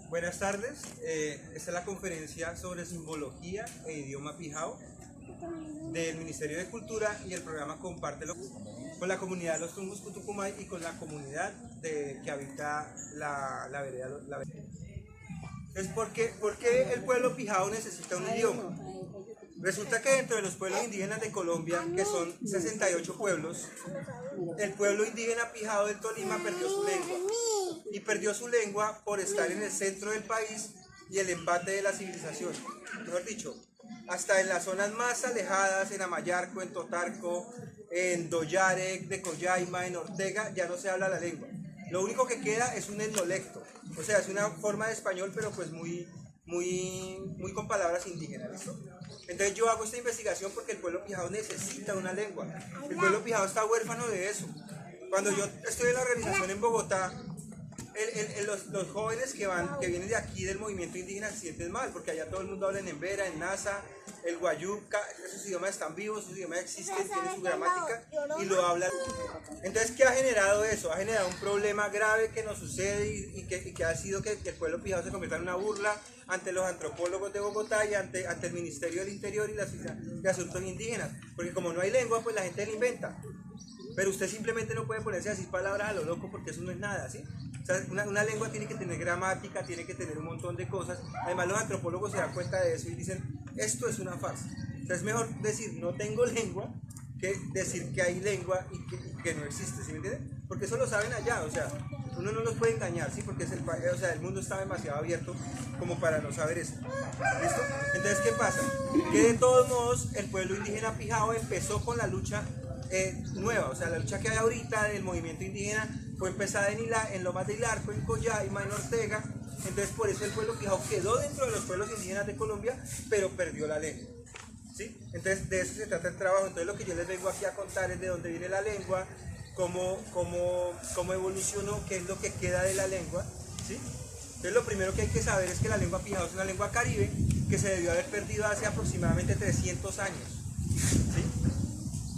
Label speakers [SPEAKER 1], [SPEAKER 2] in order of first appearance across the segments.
[SPEAKER 1] Buenas tardes, esta es la conferencia sobre simbología e idioma pijao del Ministerio de Cultura y el programa Compártelo con la comunidad de los Tumbos Cutucumay y con la comunidad que habita la vereda. Entonces, ¿por qué el pueblo pijao necesita un idioma? Resulta que dentro de los pueblos indígenas de Colombia, que son 68 pueblos, el pueblo indígena pijao del Tolima perdió su lengua. Y perdió su lengua por estar en el centro del país y el embate de la civilización. Mejor dicho, hasta en las zonas más alejadas, en Amayarco, en Totarco, en Doyarec, de Collaima, en Ortega, ya no se habla la lengua. Lo único que queda es un etnolecto, o sea, es una forma de español, pero pues muy con palabras indígenas, ¿listo? Entonces yo hago esta investigación porque el pueblo pijao necesita una lengua. El pueblo pijao está huérfano de eso. Cuando yo estoy en la organización en Bogotá, los jóvenes que vienen de aquí del movimiento indígena se sienten mal, porque allá todo el mundo habla en Embera, en Nasa, el Guayuca, esos idiomas están vivos, esos idiomas existen, tienen su gramática y lo hablan. Entonces, ¿qué ha generado eso? Ha generado un problema grave que nos sucede y que ha sido que el pueblo pijao se convierta en una burla ante los antropólogos de Bogotá y ante el Ministerio del Interior y las de Asuntos Indígenas, porque como no hay lengua, pues la gente la inventa. Pero usted simplemente no puede ponerse a decir palabras a lo loco porque eso no es nada, ¿sí? O sea, una lengua tiene que tener gramática, tiene que tener un montón de cosas. Además, los antropólogos se dan cuenta de eso y dicen, esto es una farsa. O sea, es mejor decir no tengo lengua que decir que hay lengua y que no existe, ¿sí me entiende? Porque eso lo saben allá, o sea, uno no los puede engañar, ¿sí? Porque el mundo está demasiado abierto como para no saber eso. ¿Listo? Entonces, ¿qué pasa? Que de todos modos, el pueblo indígena pijao empezó con la lucha nueva, o sea, la lucha que hay ahorita del movimiento indígena fue empezada en Lomas de Hilarco, en Collaima, en Ortega. Entonces por eso el pueblo pijao quedó dentro de los pueblos indígenas de Colombia, pero perdió la lengua, ¿sí? Entonces de eso se trata el trabajo. Entonces lo que yo les vengo aquí a contar es de dónde viene la lengua, cómo evolucionó, qué es lo que queda de la lengua, ¿sí? Entonces lo primero que hay que saber es que la lengua pijao es una lengua caribe que se debió haber perdido hace aproximadamente 300 años, ¿sí?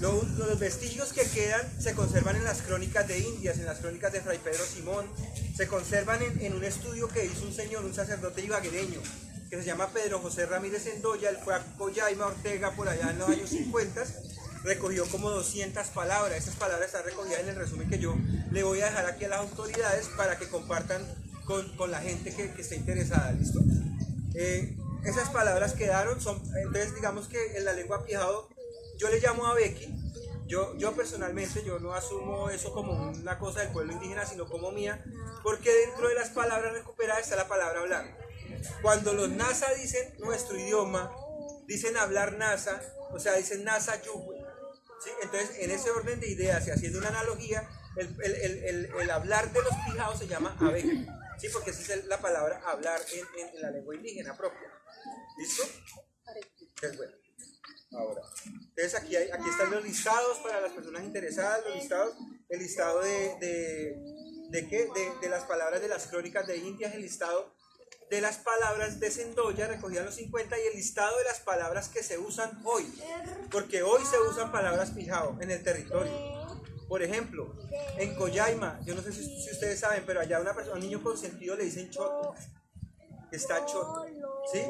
[SPEAKER 1] Los vestigios que quedan se conservan en las crónicas de Indias, en las crónicas de Fray Pedro Simón, se conservan en un estudio que hizo un sacerdote ibaguereño, que se llama Pedro José Ramírez Endoya. Él fue a Collaima, Ortega, por allá en los años 50, recogió como 200 palabras. Estas palabras están recogidas en el resumen que yo le voy a dejar aquí a las autoridades para que compartan con la gente que esté interesada, ¿listo? Esas palabras quedaron, entonces digamos que en la lengua pijao, yo le llamo a Becky, yo personalmente, yo no asumo eso como una cosa del pueblo indígena, sino como mía, porque dentro de las palabras recuperadas está la palabra hablar. Cuando los Nasa dicen nuestro idioma, dicen hablar Nasa, o sea, dicen Nasa Yuhue, ¿sí? Entonces, en ese orden de ideas y haciendo una analogía, el hablar de los pijaos se llama abeja, ¿sí? Porque esa es la palabra hablar en la lengua indígena propia. ¿Listo? Qué bueno. Ahora, entonces aquí están los listados para las personas interesadas, el listado de las palabras de las crónicas de Indias, el listado de las palabras de Sendoya recogidas en los 50 y el listado de las palabras que se usan hoy, porque hoy se usan palabras pijao en el territorio. Por ejemplo, en Collaima, yo no sé si ustedes saben, pero allá un niño consentido le dicen choto, está choto, ¿sí?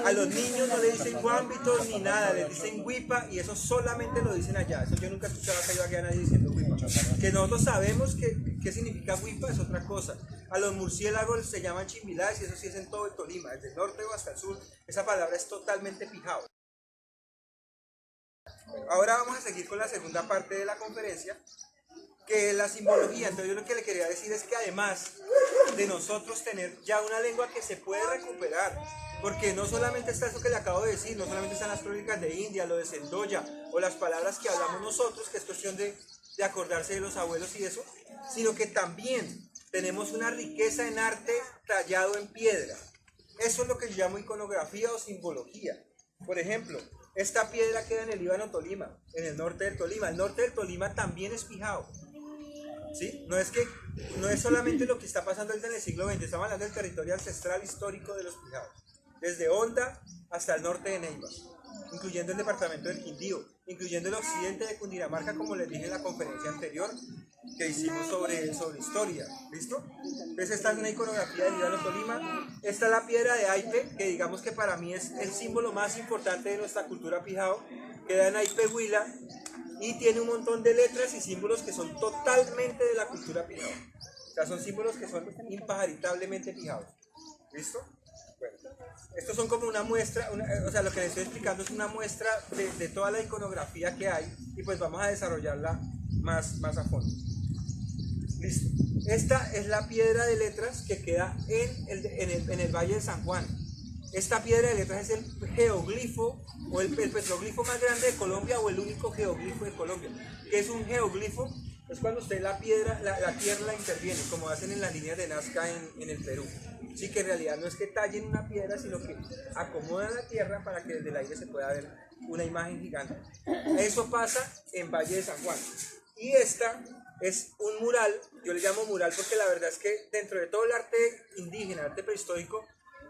[SPEAKER 1] A los niños no le dicen guambitos ni nada, les dicen huipa y eso solamente lo dicen allá. Eso yo nunca he escuchado acá a nadie diciendo huipa. Que nosotros sabemos qué significa huipa es otra cosa. A los murciélagos se llaman chimbilaes y eso sí es en todo el Tolima, desde el norte o hasta el sur. Esa palabra es totalmente pijao. Ahora vamos a seguir con la segunda parte de la conferencia, que es la simbología. Entonces yo lo que le quería decir es que además de nosotros tener ya una lengua que se puede recuperar, porque no solamente está eso que le acabo de decir, no solamente están las crónicas de India, lo de Sendoya, o las palabras que hablamos nosotros, que es cuestión de acordarse de los abuelos y eso, sino que también tenemos una riqueza en arte tallado en piedra. Eso es lo que yo llamo iconografía o simbología. Por ejemplo, esta piedra queda en el Líbano Tolima, en el norte del Tolima. El norte del Tolima también es pijao, ¿sí? No es solamente lo que está pasando en el siglo XX, estamos hablando del territorio ancestral histórico de los pijaos, desde Honda hasta el norte de Neiva. incluyendo el departamento del Quindío, incluyendo el occidente de Cundinamarca, como les dije en la conferencia anterior que hicimos sobre historia. ¿Listo? Entonces esta es una iconografía de Líbano, Tolima. Esta es la piedra de Aipe, que digamos que para mí es el símbolo más importante de nuestra cultura Pijao. Queda en Aipe, Huila, y tiene un montón de letras y símbolos que son totalmente de la cultura Pijao. O sea, son símbolos que son impajaritablemente Pijaos. ¿Listo? Bueno, estos son como una muestra, o sea, lo que les estoy explicando es una muestra de toda la iconografía que hay, y pues vamos a desarrollarla más a fondo. Listo. Esta es la piedra de letras que queda en el Valle de San Juan. Esta piedra de letras es el geoglifo o el petroglifo más grande de Colombia, o el único geoglifo de Colombia. ¿Qué es un geoglifo? Es cuando usted la tierra la interviene, como hacen en las líneas de Nazca en el Perú. Sí, que en realidad no es que tallen una piedra, sino que acomodan la tierra para que desde el aire se pueda ver una imagen gigante. Eso pasa en Valle de San Juan. Y esta es un mural, yo le llamo mural porque la verdad es que dentro de todo el arte indígena, arte prehistórico,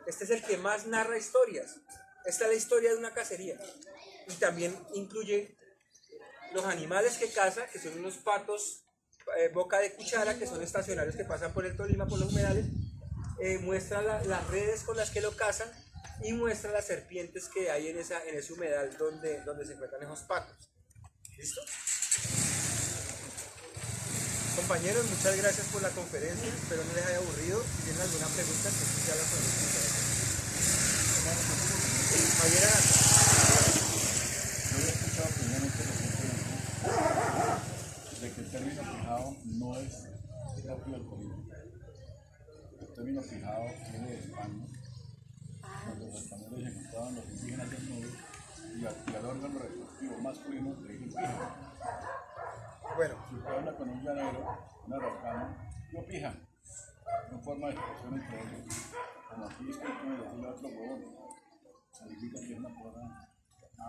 [SPEAKER 1] este es el que más narra historias. Esta es la historia de una cacería. Y también incluye los animales que caza, que son unos patos boca de cuchara, que son estacionarios que pasan por el Tolima, por los humedales. Muestra las redes con las que lo cazan, y muestra las serpientes que hay en ese humedal donde se encuentran esos patos. ¿Listo? Compañeros, muchas gracias por la conferencia, espero no les haya aburrido. Si tienen alguna pregunta, pues ya la podemos hacer. Javier Aranda.
[SPEAKER 2] Yo he escuchado previamente de que el término Pijao no es propio del Colombia. El término Pijao viene de España, cuando los españoles encontraban los indígenas desnudos y al órgano reproductivo masculino le dicen pija.
[SPEAKER 1] Bueno,
[SPEAKER 2] Si usted habla con un llanero, un araucano, yo pija, no forma de expresión entre ellos. Como aquí es como decirle a otro huevón, significa que es una persona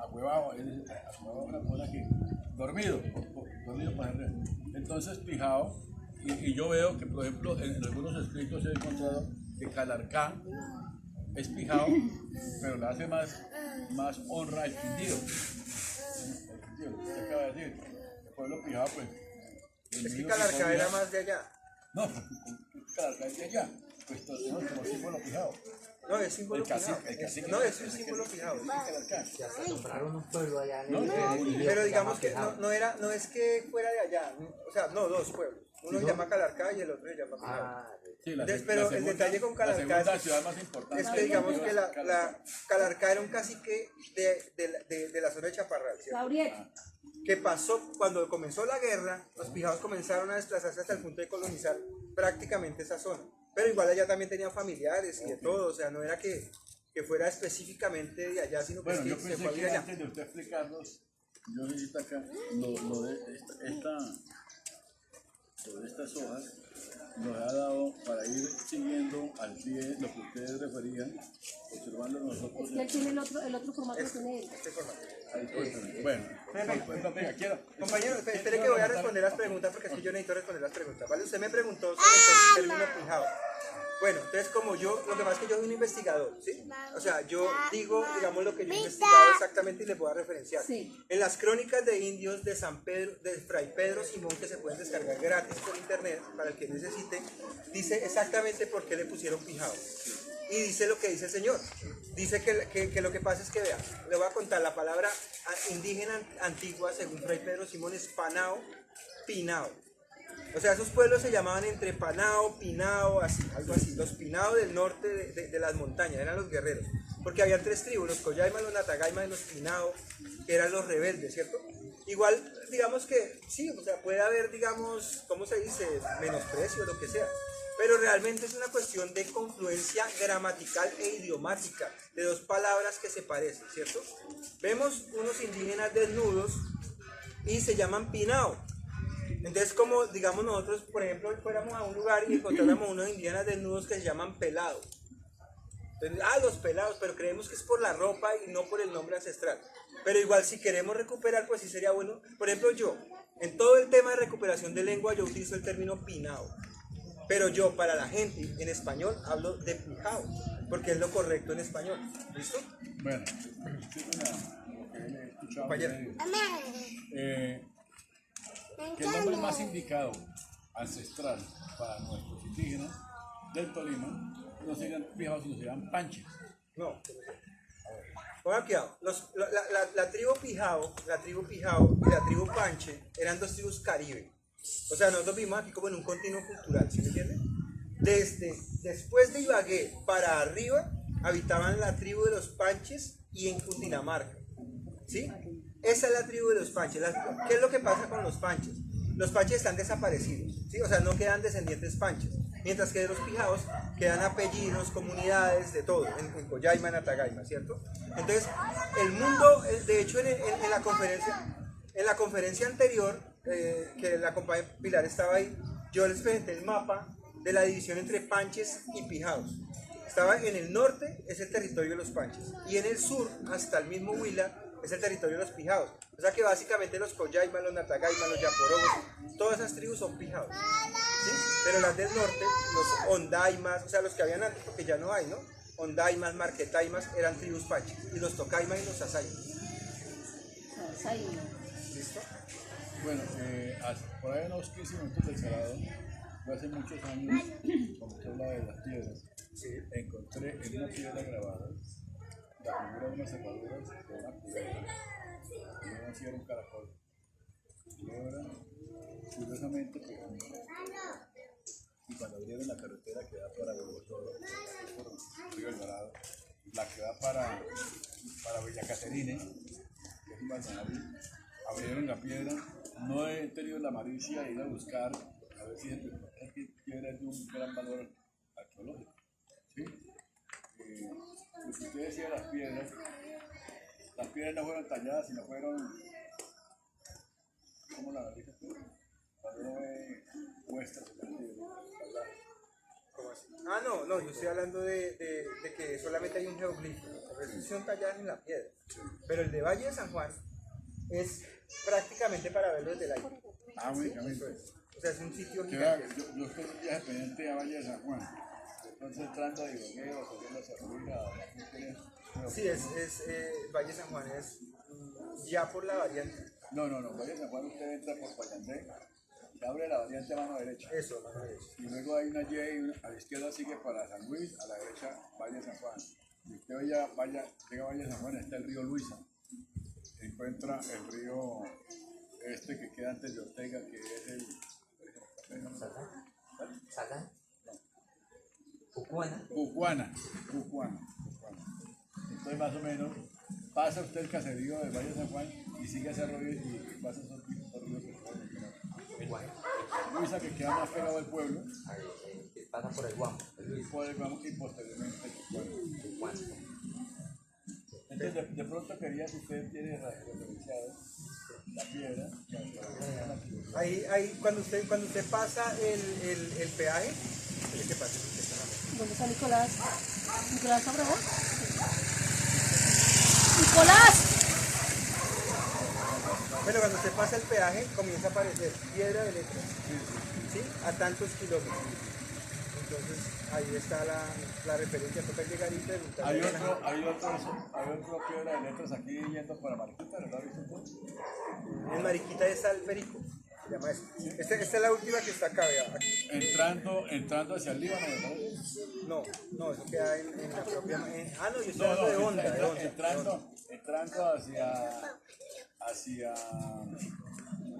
[SPEAKER 2] ahuevado, es una persona que dormido para el. Entonces pijao, y yo veo que por ejemplo en algunos escritos he encontrado que Calarcá es pijao, pero le hace más honra al Quindío. El Quindío, usted acaba de decir, el pueblo pijao pues.
[SPEAKER 1] es que Calarcá era más de allá.
[SPEAKER 2] No, Calarcá es de allá, pues tenemos como símbolo pijao.
[SPEAKER 1] No, es símbolo fijado. No, es un símbolo fijado.
[SPEAKER 3] Ya se nombraron un pueblo allá en
[SPEAKER 2] No,
[SPEAKER 1] Pero digamos que no es que fuera de allá. O sea, no, dos pueblos. Uno se llama Calarcá y el otro se llama Pijao.
[SPEAKER 2] Sí,
[SPEAKER 1] Pero el detalle con Calarcá
[SPEAKER 2] es la ciudad más importante.
[SPEAKER 1] es que digamos que la Calarcá era un cacique de la zona de Chaparral, ¿cierto? Que pasó cuando comenzó la guerra, los pijaos comenzaron a desplazarse hasta el punto de colonizar prácticamente esa zona. Pero igual allá también tenían familiares y de todo, o sea, no era que fuera específicamente de allá, sino que,
[SPEAKER 2] Bueno, yo
[SPEAKER 1] se
[SPEAKER 2] pensé
[SPEAKER 1] fue a vivir
[SPEAKER 2] que
[SPEAKER 1] allá.
[SPEAKER 2] antes de usted explicarnos, yo necesito acá lo de estas hojas, nos ha dado para ir siguiendo al pie lo que ustedes referían, observando nosotros.
[SPEAKER 4] Él tiene el otro formato que tiene él.
[SPEAKER 1] Este formato.
[SPEAKER 2] Bueno, pues, venga, quiero.
[SPEAKER 1] Compañero, espere que voy a responder las preguntas porque es que yo necesito responder las preguntas, ¿vale? Usted me preguntó sobre el término pijao. Bueno, entonces como yo, lo que pasa es que yo soy un investigador, ¿sí? O sea, yo digo, digamos, lo que yo he investigado exactamente y les voy a referenciar.
[SPEAKER 4] Sí.
[SPEAKER 1] En las crónicas de indios de San Pedro, de Fray Pedro Simón, que se pueden descargar gratis por internet, para el que necesite, dice exactamente por qué le pusieron pijao. Y dice lo que dice el señor. Dice que lo que pasa es que, vea, le voy a contar la palabra indígena antigua, según Fray Pedro Simón, es panao, pinao. O sea, esos pueblos se llamaban entre Panao, Pinao, así, algo así. Los Pinao del norte de las montañas, eran los guerreros. Porque había tres tribus, los Collaima, los Natagaima y los Pinao, que eran los rebeldes, ¿cierto? Igual, digamos que sí, o sea, puede haber, digamos, ¿cómo se dice? Menosprecio, lo que sea. Pero realmente es una cuestión de confluencia gramatical e idiomática, de dos palabras que se parecen, ¿cierto? Vemos unos indígenas desnudos y se llaman Pinao. Entonces, como digamos nosotros, por ejemplo, fuéramos a un lugar y encontráramos unos indígenas desnudos que se llaman pelados. Entonces, los pelados, pero creemos que es por la ropa y no por el nombre ancestral. Pero igual, si queremos recuperar, pues sí sería bueno. Por ejemplo, yo, en todo el tema de recuperación de lengua, yo utilizo el término pinao. Pero yo, para la gente en español, hablo de pijao, porque es lo correcto en español. ¿Listo?
[SPEAKER 2] Bueno, tengo escuchado
[SPEAKER 1] Compañero.
[SPEAKER 2] Que el nombre más indicado ancestral para nuestros indígenas del Tolima no serían pijaos, sino serían panches.
[SPEAKER 1] No. Pongan cuidado. La tribu Pijao y la tribu Panche eran dos tribus caribe. O sea, nosotros vivimos aquí como en un continuo cultural, ¿sí me entienden? Después de Ibagué para arriba habitaban la tribu de los Panches y en Cundinamarca. ¿Sí? Esa es la tribu de los Panches. ¿Qué es lo que pasa con los Panches? Los Panches están desaparecidos, ¿sí? O sea, no quedan descendientes Panches. Mientras que de los Pijaos quedan apellidos, comunidades, de todo, en Collaima, en Atagaima, ¿cierto? Entonces, el mundo, de hecho, en la conferencia anterior, que la compañera Pilar estaba ahí, yo les presenté el mapa de la división entre Panches y Pijaos. Estaba en el norte, es el territorio de los Panches, y en el sur, hasta el mismo Huila, es el territorio de los Pijaos. O sea que básicamente los Collaima, los Natagaima, los Yaporogos, todas esas tribus son Pijaos. ¿Sí? Pero las del norte, los Ondaimas, o sea, los que habían antes, porque ya no hay, ¿no? Ondaimas, Marquetaimas, eran tribus Panches, y los Tocaimas y los Asaimas. ¿Listo?
[SPEAKER 2] Bueno, por ahí unos 15 minutos del Salado, yo hace muchos años, cuando usted hablaba de las piedras, encontré en una piedra grabada la figura de unas cerraduras de una culebra, y no así era un caracol. Culebra, curiosamente, y cuando abrieron la carretera que da para Bogotá, por Río El Dorado, la que da para Villa Caterine, que es un balneario, abrieron la piedra. No he tenido la malicia de ir a buscar a ver si es que piedra es de un gran valor arqueológico. ¿Sí? Lo que usted decía de las piedras no fueron talladas, sino fueron, ¿cómo la analiza usted? Cuando uno ve muestras de
[SPEAKER 1] ¿Cómo así? Ah, no, yo estoy hablando de que solamente hay un geoglifo. Los restos son talladas en la piedra. Pero el de Valle de San Juan es prácticamente para verlo desde el aire.
[SPEAKER 2] Ah, únicamente.
[SPEAKER 1] O sea, es un sitio
[SPEAKER 2] Yo estoy un viaje pendiente a Valle de San Juan. Entonces entrando a Ibagué o subiendo hacia arriba.
[SPEAKER 1] Sí, Valle de San Juan es ya por la variante.
[SPEAKER 2] No, Valle de San Juan usted entra por Payandé, se abre la variante a mano derecha.
[SPEAKER 1] Eso, mano derecha.
[SPEAKER 2] Y luego hay una Y, a la izquierda sigue para San Luis, a la derecha Valle de San Juan. Y usted llega a Valle de San Juan, está el río Luisa. Encuentra el río que queda antes de Ortega, que es el...
[SPEAKER 3] ¿Salán? ¿Cucuana?
[SPEAKER 2] Cucuana. Entonces más o menos pasa usted el caserío del Valle de San Juan y sigue ese río y pasa esos ríos que pueden mencionar. Luisa, que queda más pegado al pueblo.
[SPEAKER 3] Pasa por el Guamo.
[SPEAKER 2] Por el Guamo y posteriormente
[SPEAKER 3] Cucuana.
[SPEAKER 2] Entonces de pronto quería, si usted tiene referenciado la piedra.
[SPEAKER 1] Ahí cuando usted pasa el peaje, ¿qué te pasa?
[SPEAKER 4] ¿Dónde está Nicolás? ¿Nicolás Abraham? ¡Nicolás!
[SPEAKER 1] Bueno, cuando usted pasa el peaje, comienza a aparecer piedra de letras, ¿sí? A tantos kilómetros. Entonces, ahí está la referencia, toca llegar y preguntar.
[SPEAKER 2] Hay otro piedra de letras aquí yendo para Mariquita, ¿no lo ha visto usted?
[SPEAKER 1] En Mariquita está el Perico, se llama eso. Esta es la última que está acá, vea, aquí.
[SPEAKER 2] Entrando hacia el Líbano, ¿verdad?
[SPEAKER 1] No, eso queda en la propia... no, yo estoy
[SPEAKER 2] No,
[SPEAKER 1] hablando de Honda.
[SPEAKER 2] entrando hacia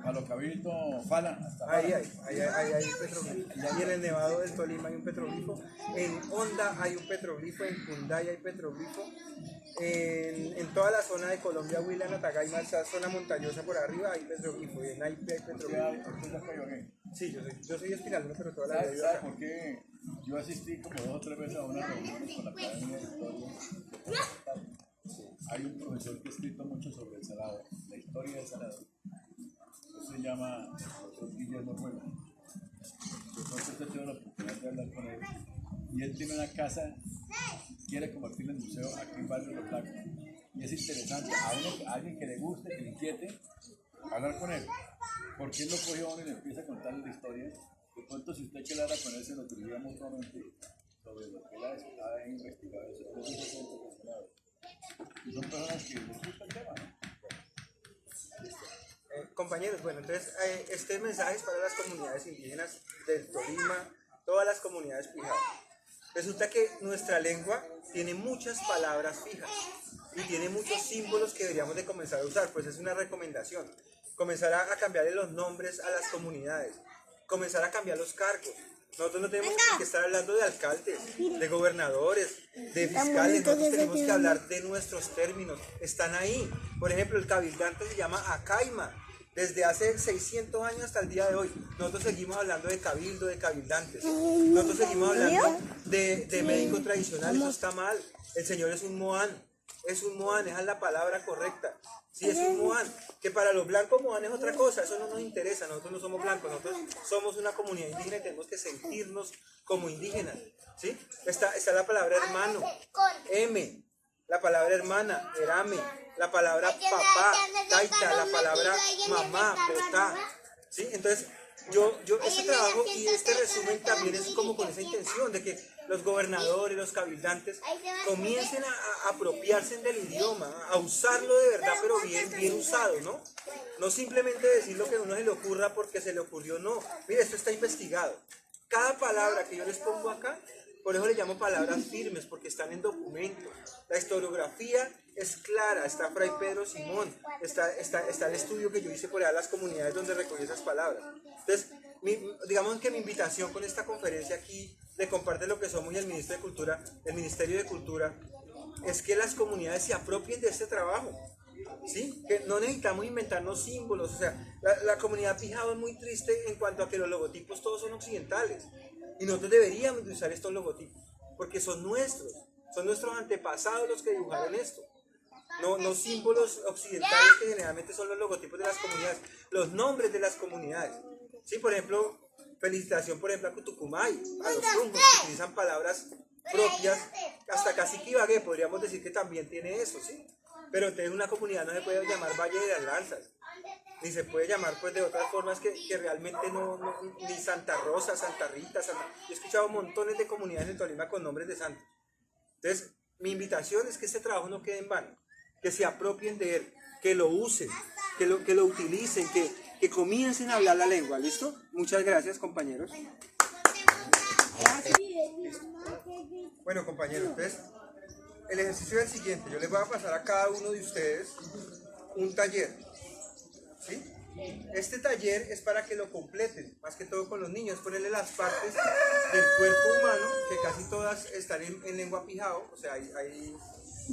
[SPEAKER 2] Palo Cabildo, Fala.
[SPEAKER 1] Ahí hay petroglifo. Y en el Nevado del Tolima hay un petroglifo. En Honda hay un petroglifo. En Cundaya hay petroglifo. En toda la zona de Colombia, Huila, Natagaima, esa zona montañosa por arriba hay petroglifo. Y en Naipe hay petroglifo. Sí, yo soy espinalino, pero toda la vida.
[SPEAKER 2] ¿Sabe por qué? Yo asistí como 2 o 3 veces a una reunión con la Academia de Historia. Hay un profesor que ha escrito mucho sobre el Salado, la historia del Salado. Se llama el profesor Guillermo Rueda. Entonces usted tiene la oportunidad de hablar con él. Y él tiene una casa, quiere convertirla en museo aquí en Barrio Los Lagos. Y es interesante, a alguien que le guste, que le inquiete, hablar con él. Porque él lo coge a uno y le empieza a contar la historia. De pronto, si usted quedara con él, se lo diría mutuamente sobre lo que él ha investigado. Y son personas que les gusta el tema, ¿no?
[SPEAKER 1] compañeros, bueno, entonces este mensaje es para las comunidades indígenas del Tolima, todas las comunidades Pijao. Resulta que nuestra lengua tiene muchas palabras fijas y tiene muchos símbolos que deberíamos de comenzar a usar, pues es una recomendación. Comenzar a cambiarle los nombres a las comunidades, comenzar a cambiar los cargos. Nosotros no tenemos que estar hablando de alcaldes, de gobernadores, de fiscales, nosotros tenemos que hablar de nuestros términos, están ahí. Por ejemplo, el cabildante se llama Acaima, desde hace 600 años hasta el día de hoy. Nosotros seguimos hablando de cabildo, de cabildantes, nosotros seguimos hablando de médico tradicional, eso está mal. El señor es un moán, esa es la palabra correcta. Sí, es un moán, que para los blancos moán es otra cosa, eso no nos interesa, nosotros no somos blancos, nosotros somos una comunidad indígena y tenemos que sentirnos como indígenas, ¿sí? Está la palabra hermano, M, la palabra hermana, erame, la palabra papá, taita, la palabra mamá, potá, ¿sí? Entonces, este trabajo y este resumen también es como con esa intención de que los gobernadores, los cabildantes comiencen a apropiarse del idioma, a usarlo de verdad, pero bien usado, ¿no? No simplemente decir lo que a uno se le ocurra porque se le ocurrió, no. Mire, esto está investigado. Cada palabra que yo les pongo acá, por eso le llamo palabras firmes, porque están en documento. La historiografía es clara, está Fray Pedro Simón, está el estudio que yo hice por allá, las comunidades donde recogí esas palabras. Entonces, digamos que mi invitación con esta conferencia aquí de Comparte lo que somos y el Ministerio de Cultura, es que las comunidades se apropien de este trabajo. ¿Sí? Que no necesitamos inventarnos símbolos, o sea, la comunidad Pijao es muy triste en cuanto a que los logotipos todos son occidentales y nosotros deberíamos de usar estos logotipos porque son nuestros antepasados los que dibujaron esto, no símbolos occidentales que generalmente son los logotipos de las comunidades, los nombres de las comunidades. Sí, por ejemplo, felicitación por ejemplo a Tucumay, a los tumbos que utilizan palabras propias, hasta Cacique Ibagué podríamos decir que también tiene eso, ¿sí? Pero entonces una comunidad no se puede llamar Valle de las Lanzas, ni se puede llamar pues de otras formas que realmente ni Santa Rosa, Santa Rita, yo he escuchado montones de comunidades en Tolima con nombres de santos. Entonces, mi invitación es que este trabajo no quede en vano, que se apropien de él, que lo usen, que lo utilicen, que comiencen a hablar la lengua, ¿listo? Muchas gracias, compañeros. Bueno, compañeros, entonces el ejercicio es el siguiente. Yo les voy a pasar a cada uno de ustedes un taller, ¿sí? Este taller es para que lo completen, más que todo con los niños, ponerle las partes del cuerpo humano, que casi todas están en lengua Pijao, o sea, ahí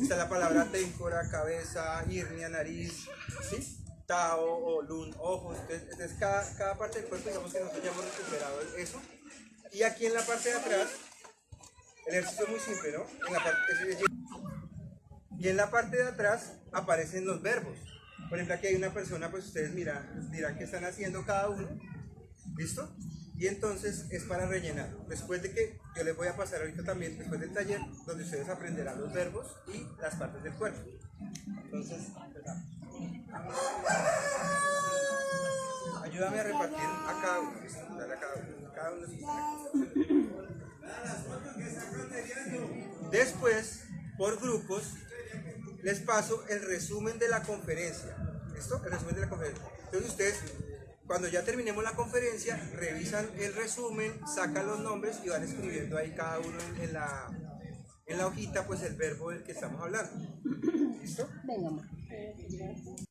[SPEAKER 1] está la palabra téncora, cabeza, hernia, nariz, ¿sí? Tao, olun, ojos, entonces cada parte del cuerpo, digamos que nosotros ya hemos recuperado eso. Y aquí en la parte de atrás, el ejercicio es muy simple, ¿no? Y en la parte de atrás aparecen los verbos. Por ejemplo, aquí hay una persona, pues ustedes dirán qué están haciendo cada uno. ¿Listo? Y entonces es para rellenar. Después de que yo les voy a pasar ahorita también, después del taller, donde ustedes aprenderán los verbos y las partes del cuerpo. Entonces, empezamos. Ayúdame a repartir a cada uno. Dale a cada uno de ustedes. Después, por grupos, les paso el resumen de la conferencia. ¿Listo? El resumen de la conferencia. Entonces ustedes, cuando ya terminemos la conferencia, revisan el resumen, sacan los nombres y van escribiendo ahí cada uno en la hojita, pues el verbo del que estamos hablando. ¿Listo?
[SPEAKER 4] Venga, amor.